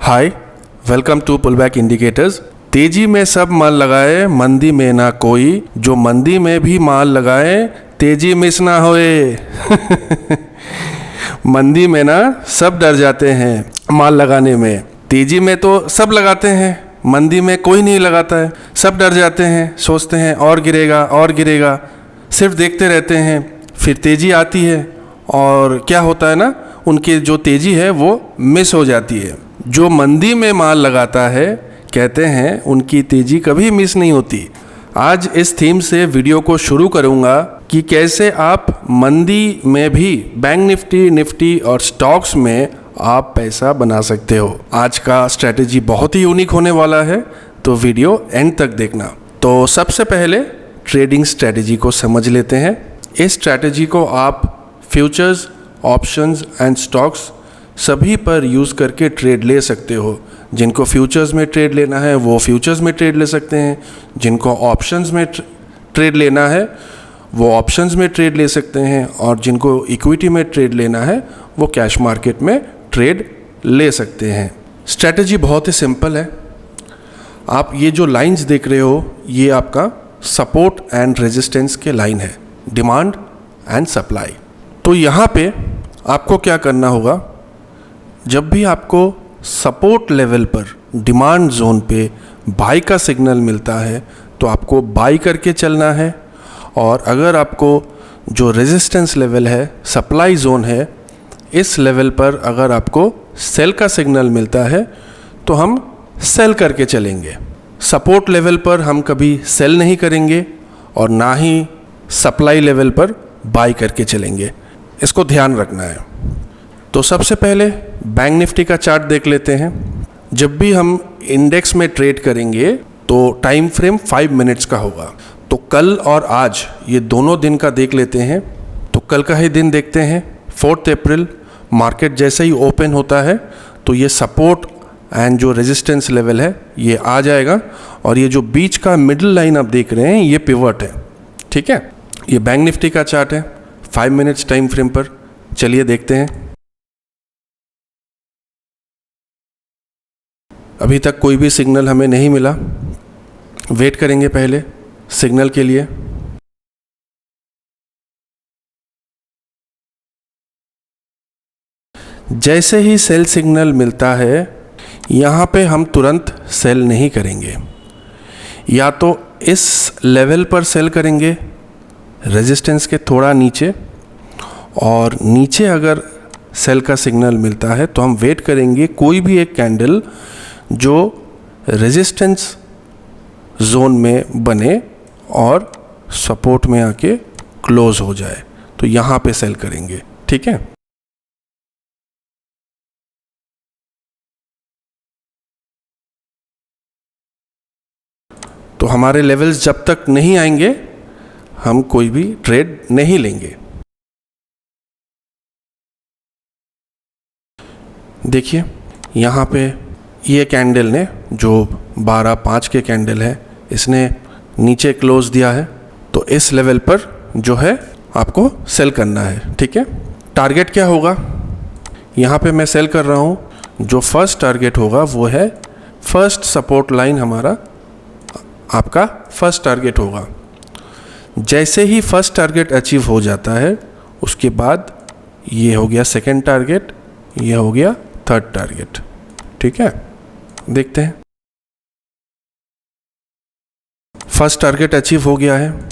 Hi, welcome to pullback indicators. तेजी में सब माल लगाए, मंदी में ना कोई, जो मंदी में भी माल लगाए, तेजी मिस ना होए। मंदी में ना सब डर जाते हैं माल लगाने में। तेजी में तो सब लगाते हैं, मंदी में कोई नहीं लगाता है। सब डर जाते हैं, सोचते हैं और गिरेगा और गिरेगा, सिर्फ देखते रहते हैं। फिर तेजी आती है और क्या होता है ना, उनकी जो तेजी है वो मिस हो जाती है। जो मंदी में माल लगाता है, कहते हैं उनकी तेजी कभी मिस नहीं होती। आज इस थीम से वीडियो को शुरू करूंगा कि कैसे आप मंदी में भी बैंक निफ्टी और स्टॉक्स में आप पैसा बना सकते हो। आज का स्ट्रैटेजी बहुत ही यूनिक होने वाला है, तो वीडियो एंड तक देखना। तो सबसे पहले ट्रेडिंग स्ट्रैटेजी को समझ लेते हैं। इस स्ट्रैटेजी को आप फ्यूचर्स, ऑप्शंस एंड स्टॉक्स सभी पर यूज़ करके ट्रेड ले सकते हो। जिनको फ्यूचर्स में ट्रेड लेना है वो फ्यूचर्स में ट्रेड ले सकते हैं, जिनको ऑप्शंस में ट्रेड लेना है वो ऑप्शंस में ट्रेड ले सकते हैं, और जिनको इक्विटी में ट्रेड लेना है वो कैश मार्केट में ट्रेड ले सकते हैं। स्ट्रैटेजी बहुत ही सिंपल है। आप ये जो लाइंस देख रहे हो, ये आपका सपोर्ट एंड रेजिस्टेंस के लाइन है, डिमांड एंड सप्लाई। तो यहाँ पे आपको क्या करना होगा, जब भी आपको सपोर्ट लेवल पर डिमांड जोन पे बाई का सिग्नल मिलता है तो आपको बाई करके चलना है, और अगर आपको जो रेजिस्टेंस लेवल है, सप्लाई जोन है, इस लेवल पर अगर आपको सेल का सिग्नल मिलता है तो हम सेल करके चलेंगे। सपोर्ट लेवल पर हम कभी सेल नहीं करेंगे और ना ही सप्लाई लेवल पर बाई करके चलेंगे। इसको ध्यान रखना है। तो सबसे पहले बैंक निफ्टी का चार्ट देख लेते हैं। जब भी हम इंडेक्स में ट्रेड करेंगे तो टाइम फ्रेम 5 मिनट्स का होगा। तो कल और आज ये दोनों दिन का देख लेते हैं। तो कल का ही दिन देखते हैं, 4 अप्रैल। मार्केट जैसे ही ओपन होता है तो ये सपोर्ट एंड जो रेजिस्टेंस लेवल है ये आ जाएगा, और ये जो बीच का मिडिल लाइन आप देख रहे हैं ये पिवट है। ठीक है, ये बैंक निफ्टी का चार्ट है 5 मिनट्स टाइम फ्रेम पर। चलिए देखते हैं। अभी तक कोई भी सिग्नल हमें नहीं मिला, वेट करेंगे पहले सिग्नल के लिए। जैसे ही सेल सिग्नल मिलता है, यहाँ पे हम तुरंत सेल नहीं करेंगे। या तो इस लेवल पर सेल करेंगे, रेजिस्टेंस के थोड़ा नीचे, और नीचे अगर सेल का सिग्नल मिलता है तो हम वेट करेंगे कोई भी एक कैंडल जो रेजिस्टेंस जोन में बने और सपोर्ट में आके क्लोज हो जाए, तो यहाँ पे सेल करेंगे। ठीक है, तो हमारे लेवल्स जब तक नहीं आएंगे हम कोई भी ट्रेड नहीं लेंगे। देखिए यहाँ पे ये कैंडल ने, जो 12-5 के कैंडल है, इसने नीचे क्लोज दिया है, तो इस लेवल पर जो है आपको सेल करना है। ठीक है, टारगेट क्या होगा, यहाँ पे मैं सेल कर रहा हूँ। जो फर्स्ट टारगेट होगा वो है फर्स्ट सपोर्ट लाइन, हमारा आपका फर्स्ट टारगेट होगा। जैसे ही फर्स्ट टारगेट अचीव हो जाता है उसके बाद ये हो गया सेकंड टारगेट, ये हो गया थर्ड टारगेट। ठीक है, देखते हैं। फर्स्ट टारगेट अचीव हो गया है।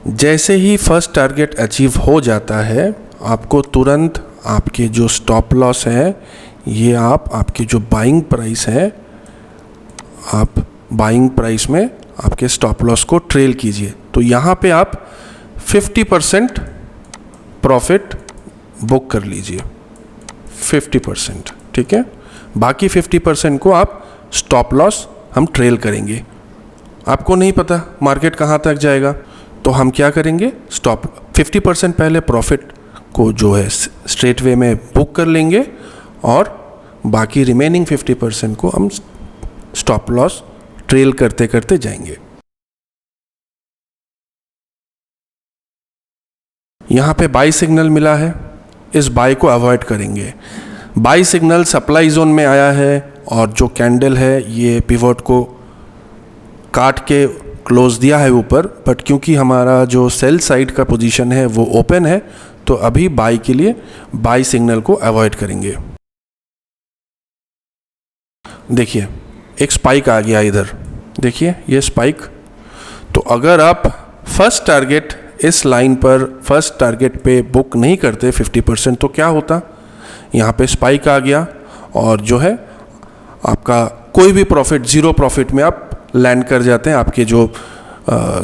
जैसे ही फर्स्ट टारगेट अचीव हो जाता है, आपको तुरंत आपके जो स्टॉप लॉस है, ये आपकी जो बाइंग प्राइस है, आप बाइंग प्राइस में आपके स्टॉप लॉस को ट्रेल कीजिए। तो यहाँ पे आप 50% प्रॉफिट बुक कर लीजिए, 50%। ठीक है, बाकी 50% को आप स्टॉप लॉस हम ट्रेल करेंगे। आपको नहीं पता मार्केट कहाँ तक जाएगा, तो हम क्या करेंगे, स्टॉप 50% पहले प्रॉफिट को जो है स्ट्रेट वे में बुक कर लेंगे, और बाकी रिमेनिंग 50% को हम स्टॉप लॉस ट्रेल करते करते जाएंगे। यहाँ पे बाई सिग्नल मिला है, इस बाई को अवॉइड करेंगे। बाई सिग्नल सप्लाई जोन में आया है और जो कैंडल है ये पिवोट को काट के क्लोज दिया है ऊपर, बट क्योंकि हमारा जो सेल साइड का पोजीशन है वो ओपन है, तो अभी बाई के लिए बाई सिग्नल को अवॉइड करेंगे। देखिए एक स्पाइक आ गया इधर, देखिए ये स्पाइक। तो अगर आप फर्स्ट टारगेट इस लाइन पर फर्स्ट टारगेट पे बुक नहीं करते 50%, तो क्या होता, यहाँ पे स्पाइक आ गया और जो है आपका कोई भी प्रॉफिट, ज़ीरो प्रॉफिट में आप लैंड कर जाते हैं। आपके जो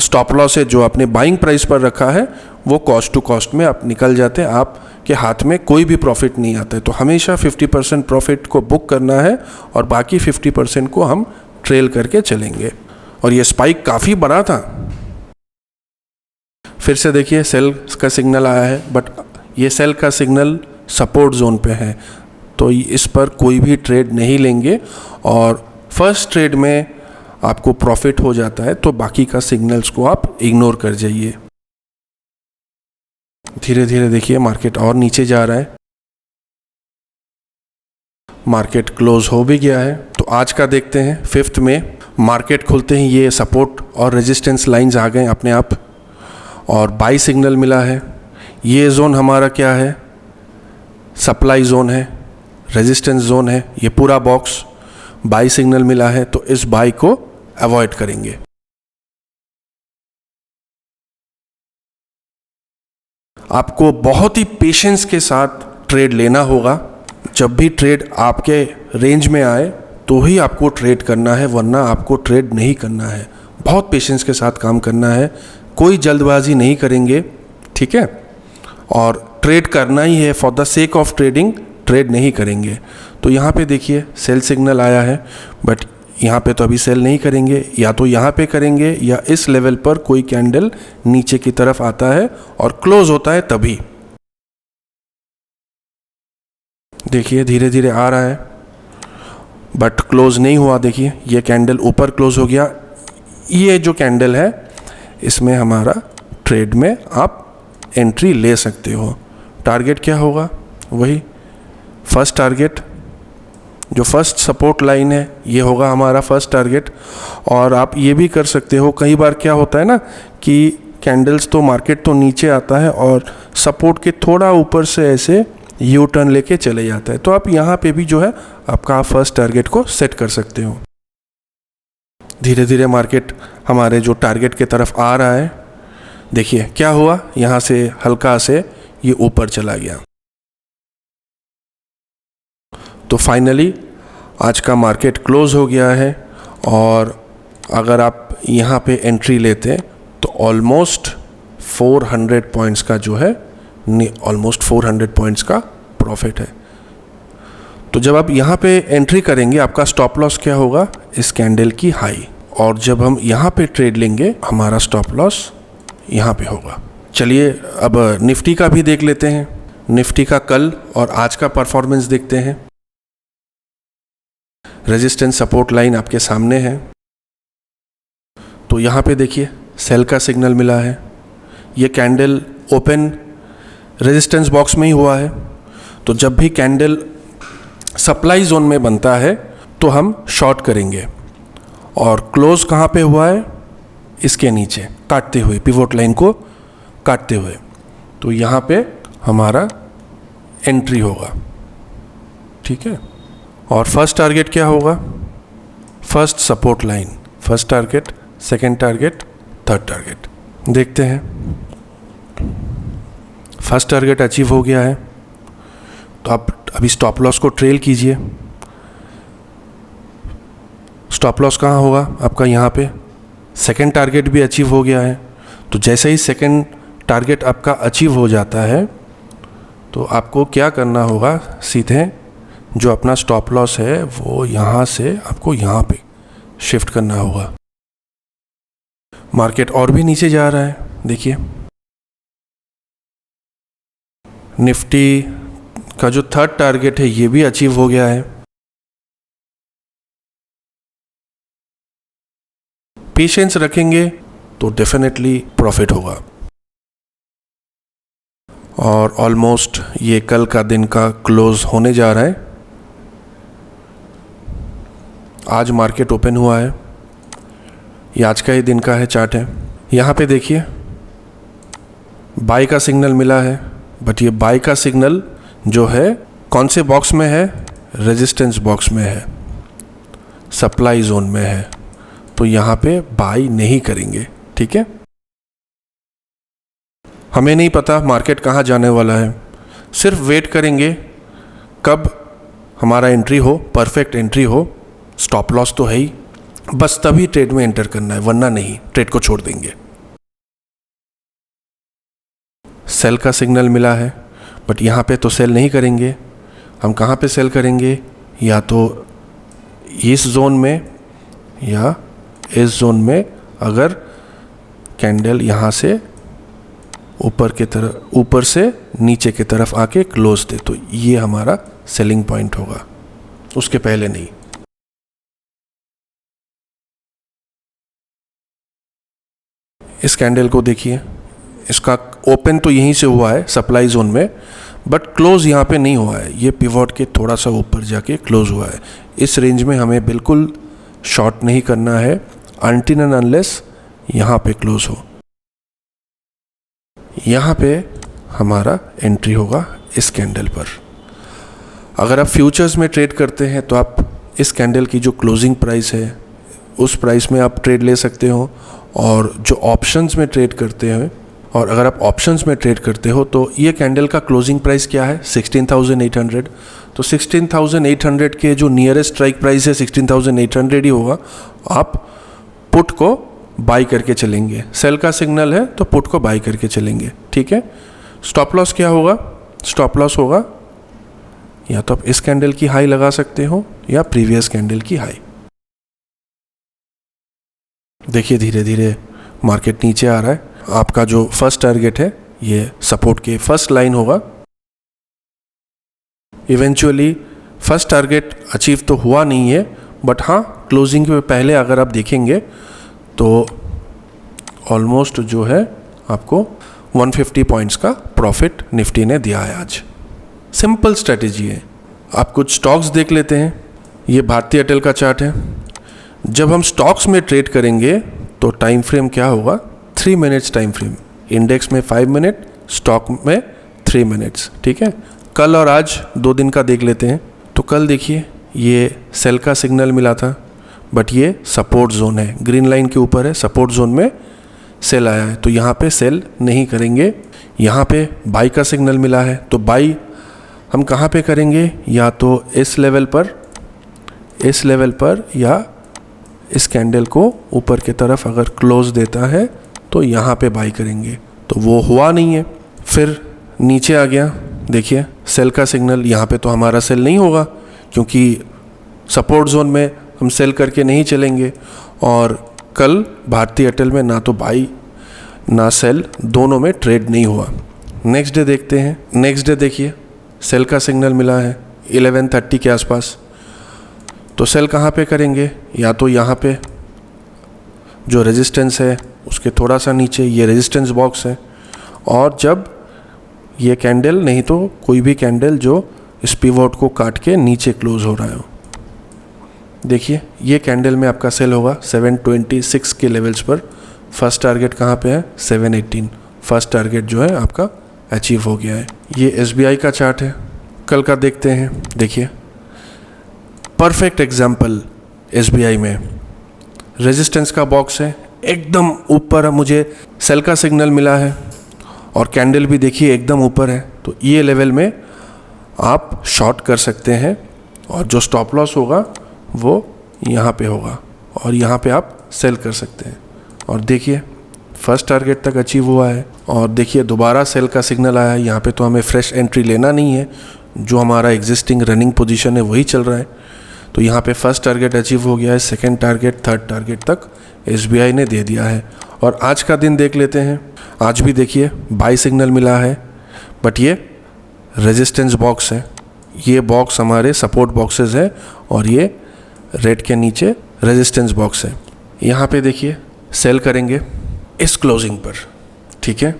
स्टॉप लॉस है जो आपने बाइंग प्राइस पर रखा है वो कॉस्ट टू कॉस्ट में आप निकल जाते हैं, आपके हाथ में कोई भी प्रॉफिट नहीं आता है। तो हमेशा 50% प्रॉफिट को बुक करना है और बाकी 50% को हम ट्रेल करके चलेंगे। और ये स्पाइक काफ़ी बड़ा था। फिर से देखिए सेल का सिग्नल आया है, बट ये सेल का सिग्नल सपोर्ट जोन पे है, तो इस पर कोई भी ट्रेड नहीं लेंगे। और फर्स्ट ट्रेड में आपको प्रॉफिट हो जाता है तो बाकी का सिग्नल्स को आप इग्नोर कर जाइए। धीरे धीरे देखिए मार्केट और नीचे जा रहा है, मार्केट क्लोज हो भी गया है। तो आज का देखते हैं। 5th में मार्केट खुलते ही ये सपोर्ट और रेजिस्टेंस लाइंस आ गए अपने आप और बाई सिग्नल मिला है। ये जोन हमारा क्या है, सप्लाई जोन है, रेजिस्टेंस जोन है। ये पूरा बॉक्स बाई सिग्नल मिला है, तो इस बाई को अवॉइड करेंगे। आपको बहुत ही पेशेंस के साथ ट्रेड लेना होगा। जब भी ट्रेड आपके रेंज में आए तो ही आपको ट्रेड करना है, वरना आपको ट्रेड नहीं करना है। बहुत पेशेंस के साथ काम करना है, कोई जल्दबाजी नहीं करेंगे, ठीक है। और ट्रेड करना ही है, for the sake of trading trade नहीं करेंगे। तो यहाँ पे देखिए सेल सिग्नल आया है, बट यहाँ पे तो अभी सेल नहीं करेंगे, या तो यहाँ पे करेंगे या इस लेवल पर कोई कैंडल नीचे की तरफ आता है और क्लोज होता है तभी। देखिए धीरे धीरे आ रहा है बट क्लोज नहीं हुआ। देखिए ये कैंडल ऊपर क्लोज हो गया। ये जो कैंडल है इसमें हमारा ट्रेड में आप एंट्री ले सकते हो। टारगेट क्या होगा, वही फर्स्ट टारगेट, जो फर्स्ट सपोर्ट लाइन है ये होगा हमारा फर्स्ट टारगेट। और आप ये भी कर सकते हो, कई बार क्या होता है ना कि कैंडल्स तो मार्केट तो नीचे आता है और सपोर्ट के थोड़ा ऊपर से ऐसे यू टर्न लेके चले जाता है, तो आप यहाँ पे भी जो है आपका फर्स्ट टारगेट को सेट कर सकते हो। धीरे धीरे मार्केट हमारे जो टारगेट के तरफ आ रहा है। देखिए क्या हुआ, यहाँ से हल्का से ये ऊपर चला गया। तो फाइनली आज का मार्केट क्लोज हो गया है और अगर आप यहाँ पे एंट्री लेते हैं तो ऑलमोस्ट 400 पॉइंट्स का जो है, ऑलमोस्ट 400 पॉइंट्स का प्रॉफिट है। तो जब आप यहाँ पे एंट्री करेंगे आपका स्टॉप लॉस क्या होगा, इस कैंडल की हाई, और जब हम यहाँ पे ट्रेड लेंगे हमारा स्टॉप लॉस यहाँ पे होगा। चलिए अब निफ्टी का भी देख लेते हैं। निफ्टी का कल और आज का परफॉर्मेंस देखते हैं। रेजिस्टेंस सपोर्ट लाइन आपके सामने है, तो यहाँ पे देखिए सेल का सिग्नल मिला है। ये कैंडल ओपन रेजिस्टेंस बॉक्स में ही हुआ है, तो जब भी कैंडल सप्लाई जोन में बनता है तो हम शॉर्ट करेंगे। और क्लोज कहाँ पे हुआ है, इसके नीचे काटते हुए, पिवोट लाइन को काटते हुए, तो यहाँ पे हमारा एंट्री होगा, ठीक है। और फर्स्ट टारगेट क्या होगा, first support line, first target, second target, third target. देखते हैं, फर्स्ट टारगेट अचीव हो गया है, तो आप अभी स्टॉप लॉस को ट्रेल कीजिए। स्टॉप लॉस कहाँ होगा आपका, यहाँ पे। सेकंड टारगेट भी अचीव हो गया है, तो जैसे ही सेकंड टारगेट आपका अचीव हो जाता है तो आपको क्या करना होगा, सीधे जो अपना स्टॉप लॉस है वो यहाँ से आपको यहाँ पे शिफ्ट करना होगा। मार्केट और भी नीचे जा रहा है, देखिए निफ्टी का जो थर्ड टारगेट है ये भी अचीव हो गया है। पेशेंस रखेंगे तो डेफिनेटली प्रॉफिट होगा। और ऑलमोस्ट ये कल का दिन का क्लोज होने जा रहा है। आज मार्केट ओपन हुआ है, ये आज का ही दिन का है चार्ट है। यहाँ पे देखिए बाई का सिग्नल मिला है, बट ये बाई का सिग्नल जो है कौन से बॉक्स में है, रेजिस्टेंस बॉक्स में है, सप्लाई जोन में है, तो यहाँ पे बाई नहीं करेंगे। ठीक है, हमें नहीं पता मार्केट कहाँ जाने वाला है, सिर्फ वेट करेंगे कब हमारा एंट्री हो, परफेक्ट एंट्री हो, स्टॉप लॉस तो है ही, बस तभी ट्रेड में एंटर करना है, वरना नहीं, ट्रेड को छोड़ देंगे। सेल का सिग्नल मिला है, बट यहाँ पे तो सेल नहीं करेंगे। हम कहाँ पे सेल करेंगे, या तो इस जोन में या इस जोन में। अगर कैंडल यहाँ से ऊपर से नीचे की तरफ आके क्लोज दे तो ये हमारा सेलिंग पॉइंट होगा, उसके पहले नहीं। इस कैंडल को देखिए, इसका ओपन तो यहीं से हुआ है सप्लाई जोन में, बट क्लोज यहाँ पे नहीं हुआ है, ये पिवोट के थोड़ा सा ऊपर जाके क्लोज हुआ है। इस रेंज में हमें बिल्कुल शॉर्ट नहीं करना है अनटिल एंड अनलेस यहाँ पे क्लोज हो। यहाँ पे हमारा एंट्री होगा इस कैंडल पर। अगर आप फ्यूचर्स में ट्रेड करते हैं तो आप इस कैंडल की जो क्लोजिंग प्राइस है उस प्राइस में आप ट्रेड ले सकते हो, और जो ऑप्शंस में ट्रेड करते हैं, और अगर आप ऑप्शंस में ट्रेड करते हो तो ये कैंडल का क्लोजिंग प्राइस क्या है, 16,800। तो 16,800 के जो नियरेस्ट स्ट्राइक प्राइस है 16,800 ही होगा। आप पुट को बाई करके चलेंगे, सेल का सिग्नल है तो पुट को बाई करके चलेंगे। ठीक है, स्टॉप लॉस क्या होगा, स्टॉप लॉस होगा या तो आप इस कैंडल की हाई लगा सकते हो या प्रीवियस कैंडल की हाई। देखिए धीरे धीरे मार्केट नीचे आ रहा है। आपका जो फर्स्ट टारगेट है ये सपोर्ट के फर्स्ट लाइन होगा। इवेंचुअली फर्स्ट टारगेट अचीव तो हुआ नहीं है, बट हाँ क्लोजिंग के पहले अगर आप देखेंगे तो ऑलमोस्ट जो है आपको 150 पॉइंट्स का प्रॉफिट निफ्टी ने दिया है आज। सिंपल स्ट्रेटेजी है। आप कुछ स्टॉक्स देख लेते हैं। ये भारतीय एयरटेल का चार्ट है। जब हम स्टॉक्स में ट्रेड करेंगे तो टाइम फ्रेम क्या होगा, 3 मिनट्स टाइम फ्रेम। इंडेक्स में 5 मिनट, स्टॉक में 3 मिनट्स। ठीक है, कल और आज 2 दिन का देख लेते हैं। तो कल देखिए ये सेल का सिग्नल मिला था, बट ये सपोर्ट जोन है, ग्रीन लाइन के ऊपर है, सपोर्ट जोन में सेल आया है, तो यहाँ पे सेल नहीं करेंगे। यहाँ पे बाई का सिग्नल मिला है, तो बाई हम कहाँ पे करेंगे, या तो इस लेवल पर या इस कैंडल को ऊपर की तरफ अगर क्लोज देता है तो यहाँ पे बाई करेंगे। तो वो हुआ नहीं है, फिर नीचे आ गया। देखिए सेल का सिग्नल, यहाँ पे तो हमारा सेल नहीं होगा क्योंकि सपोर्ट जोन में हम सेल करके नहीं चलेंगे। और कल भारतीय एयरटेल में ना तो बाई ना सेल, दोनों में ट्रेड नहीं हुआ। नेक्स्ट डे देखते हैं। नेक्स्ट डे देखिए सेल का सिग्नल मिला है 11:30 के आसपास। तो सेल कहाँ पे करेंगे, या तो यहाँ पे जो रेजिस्टेंस है उसके थोड़ा सा नीचे, ये रेजिस्टेंस बॉक्स है, और जब ये कैंडल नहीं तो कोई भी कैंडल जो इस पिवोट को काट के नीचे क्लोज हो रहा है। देखिए ये कैंडल में आपका सेल होगा 726 के लेवल्स पर। फर्स्ट टारगेट कहाँ पे है, 718। फर्स्ट टारगेट जो है आपका अचीव हो गया है। ये SBI का चार्ट है, कल का देखते हैं। देखिए परफेक्ट एग्जाम्पल, SBI में रेजिस्टेंस का बॉक्स है, एकदम ऊपर मुझे सेल का सिग्नल मिला है, और कैंडल भी देखिए एकदम ऊपर है। तो ये लेवल में आप शॉर्ट कर सकते हैं, और जो स्टॉप लॉस होगा वो यहाँ पे होगा, और यहाँ पे आप सेल कर सकते हैं। और देखिए फर्स्ट टारगेट तक अचीव हुआ है, और देखिए दोबारा सेल का सिग्नल आया है। यहाँ पे तो हमें फ्रेश एंट्री लेना नहीं है, जो हमारा एग्जिस्टिंग रनिंग पोजीशन है वही चल रहा है। तो यहाँ पे फर्स्ट टारगेट अचीव हो गया है, सेकंड टारगेट, थर्ड टारगेट तक SBI ने दे दिया है। और आज का दिन देख लेते हैं। आज भी देखिए बाई सिग्नल मिला है, बट ये रेजिस्टेंस बॉक्स है, ये बॉक्स हमारे सपोर्ट बॉक्सेस है, और ये रेड के नीचे रेजिस्टेंस बॉक्स है। यहाँ पे देखिए सेल करेंगे इस क्लोजिंग पर। ठीक है,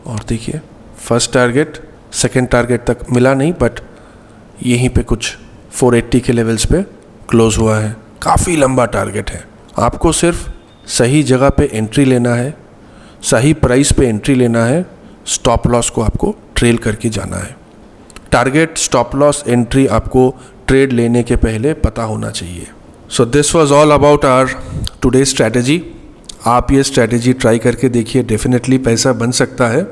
और देखिए फर्स्ट टारगेट सेकंड टारगेट तक मिला नहीं, बट यहीं पे कुछ 480 के लेवल्स पे क्लोज हुआ है। काफ़ी लंबा टारगेट है। आपको सिर्फ सही जगह पे एंट्री लेना है, सही प्राइस पे एंट्री लेना है, स्टॉप लॉस को आपको ट्रेल करके जाना है। टारगेट, स्टॉप लॉस, एंट्री आपको ट्रेड लेने के पहले पता होना चाहिए। So this was all about our today strategy. आप ये स्ट्रैटेजी ट्राई करके देखिए, डेफिनेटली पैसा बन सकता है।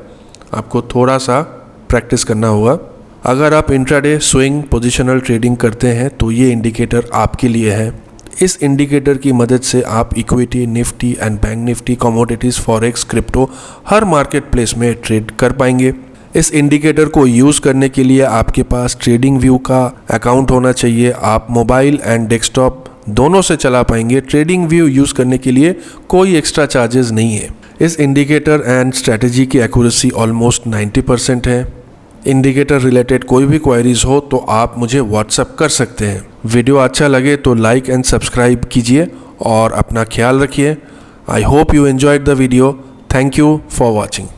आपको थोड़ा सा प्रैक्टिस करना होगा। अगर आप इंट्राडे स्विंग पोजिशनल ट्रेडिंग करते हैं तो ये इंडिकेटर आपके लिए है। इस इंडिकेटर की मदद से आप equity, Nifty and bank Nifty, commodities, forex, crypto her market place में ट्रेड कर पाएंगे। इस इंडिकेटर को यूज़ करने के लिए आपके पास ट्रेडिंग व्यू का अकाउंट होना चाहिए। आप मोबाइल एंड डेस्कटॉप दोनों से चला पाएंगे। ट्रेडिंग व्यू यूज़ करने के लिए कोई एक्स्ट्रा चार्जेस नहीं है। इस इंडिकेटर एंड स्ट्रैटेजी की एक्यूरेसी ऑलमोस्ट 90% है। इंडिकेटर रिलेटेड कोई भी क्वेरीज हो तो आप मुझे व्हाट्सएप कर सकते हैं। वीडियो अच्छा लगे तो लाइक एंड सब्सक्राइब कीजिए और अपना ख्याल रखिए। I hope you enjoyed the video. Thank you for watching.